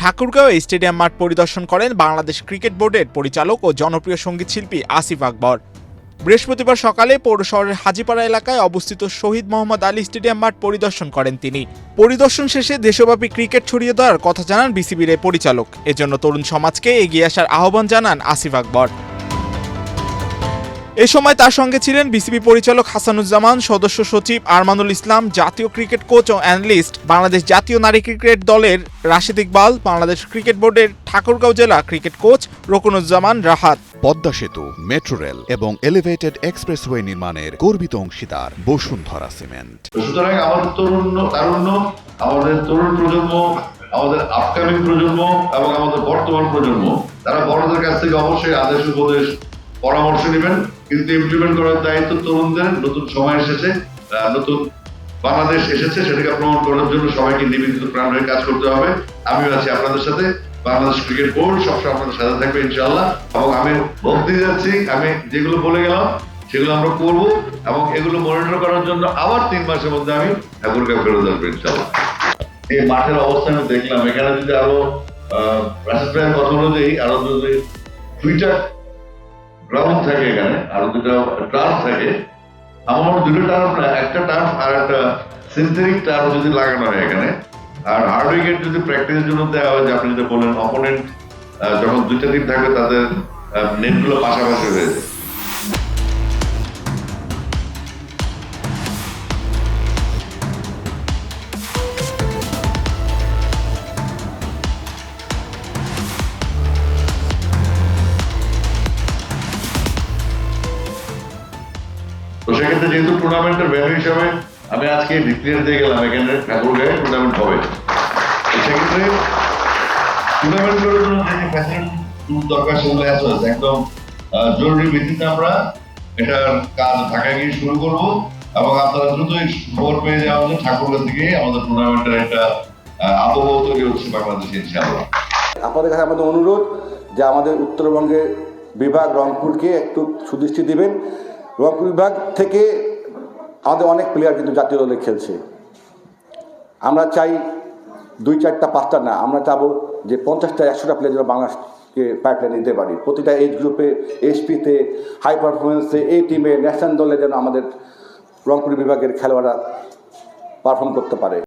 Thakurgaon stadium মাঠ পরিদর্শন করেন বাংলাদেশ ক্রিকেট বোর্ডের পরিচালক ও জনপ্রিয় সঙ্গীতশিল্পী আসিফ আকবর। বৃহস্পতিবার সকালে পৌর শহরের হাজীপাড়া এলাকায় অবস্থিত শহীদ মোহাম্মদ আলী স্টেডিয়াম মাঠ পরিদর্শন করেন তিনি। পরিদর্শন শেষে দেশব্যাপী ক্রিকেট ছড়িয়ে দেওয়ার কথা জানান বিসিবির এই পরিচালক। এজন্য তরুণ সমাজকে এগিয়ে আসার আহ্বান জানান আসিফ আকবর। এ সময় তার সঙ্গে ছিলেন বিসিবি পরিচালক হাসানুজ্জামান, সদস্য সচিব আরমানুল ইসলাম, জাতীয় ক্রিকেট কোচ ও অ্যানালিস্ট, বাংলাদেশ জাতীয় নারী ক্রিকেট দলের রাশেদ ইকবাল, বাংলাদেশ ক্রিকেট বোর্ডের ঠাকুরগাঁও জেলা ক্রিকেট কোচ রকুনুজ্জামান রাহাত। পদ্মা সেতু, মেট্রো রেল এবং এলিভেটেড এক্সপ্রেসওয়ে নির্মাণের গর্বিত অংশীদার বসুন্ধরা সিমেন্ট। সুতরাং আমাদের তারুণ্য, আমাদের তরুণ প্রজন্ম, আমাদের আপকামিং প্রজন্ম এবং আমাদের বর্তমান প্রজন্ম, তারা বড়দের কাছ থেকে অবশ্যই আদেশ উপদেশ পরামর্শ নেবেন, কিন্তু ইমপ্লিমেন্ট করার দায়িত্ব তরুণদের। নতুন সময় এসেছে, নতুন বাংলাদেশ এসেছে, সেটাকে প্রমাণ করার জন্য সবাইকে নিবেদিত প্রাণ হয়ে কাজ করতে হবে। আমিও আছি আপনাদের সাথে, বাংলাদেশ ক্রিকেট বোর্ড সবসময় আপনাদের সাথে থাকবে ইনশাআল্লাহ। এবং আমি বলতে যাচ্ছি, আমি যেগুলো বলে গেলাম সেগুলো আমরা করবো এবং এগুলো মনিটর করার জন্য আবার 3 মাসের মধ্যে আমি ঠাকুরগাঁও ফেরত আসবো ইনশাআল্লাহ। এই মাঠের অবস্থা আমি দেখলাম, এখানে যদি আরো রাশেদ ভাইয়ের কথা অনুযায়ী আরো যদি 2টা গ্রাউন্ড থাকে, এখানে আরো 2টা টার্ফ থাকে, আমার 2টো টার্ফ না, একটা টার্ফ আর একটা সিনথেটিক টার্ফ যদি লাগানো হয় এখানে, আর হার্ড উইকেট যদি প্র্যাকটিসের জন্য দেওয়া হয়, যে আপনি যেটা বললেন অপোনেন্ট যখন 2টা টিম থাকবে তাদের নেটগুলো পাশাপাশি হয়ে যায়। তো সেক্ষেত্রে যেহেতু টুর্নামেন্টের ভ্যালু হিসাবে আমি আজকে ডিক্লেয়ার দিয়ে গেলাম এখানে ঠাকুরগাঁয়ে টুর্নামেন্ট হবে, সেক্ষেত্রে টুর্নামেন্ট করার জন্য যে ফ্যাসিলিটি দরকার সেগুলো আছে একদম জরুরি ভিত্তিতে আমরা এটার কাজ ঢাকায় গিয়ে শুরু করবো এবং আপনারা দ্রুতই খবর পেয়ে যাওয়া যে ঠাকুরগাঁ থেকে আমাদের টুর্নামেন্টের একটা আবহাওয়া তৈরি হচ্ছে বাংলাদেশে ইনশাআল্লাহ। আপনাদের কাছে আমাদের অনুরোধ যে আমাদের উত্তরবঙ্গের বিভাগ রংপুরকে একটু সুদৃষ্টি দিবেন। রংপুর বিভাগ থেকে আমাদের অনেক প্লেয়ার কিন্তু জাতীয় দলে খেলছে। আমরা চাই 2, 4টা 5টা না, আমরা চাবো যে 50টা 100টা প্লেয়ার যেন বাংলাদেশকে পাইপলাইন দিতে পারি। প্রতিটা এজ গ্রুপে, এসপিতে, হাই পারফরমেন্সে, এই টিমে, ন্যাশনাল দলে যেন আমাদের রংপুর বিভাগের খেলোয়াড়রা পারফর্ম করতে পারে।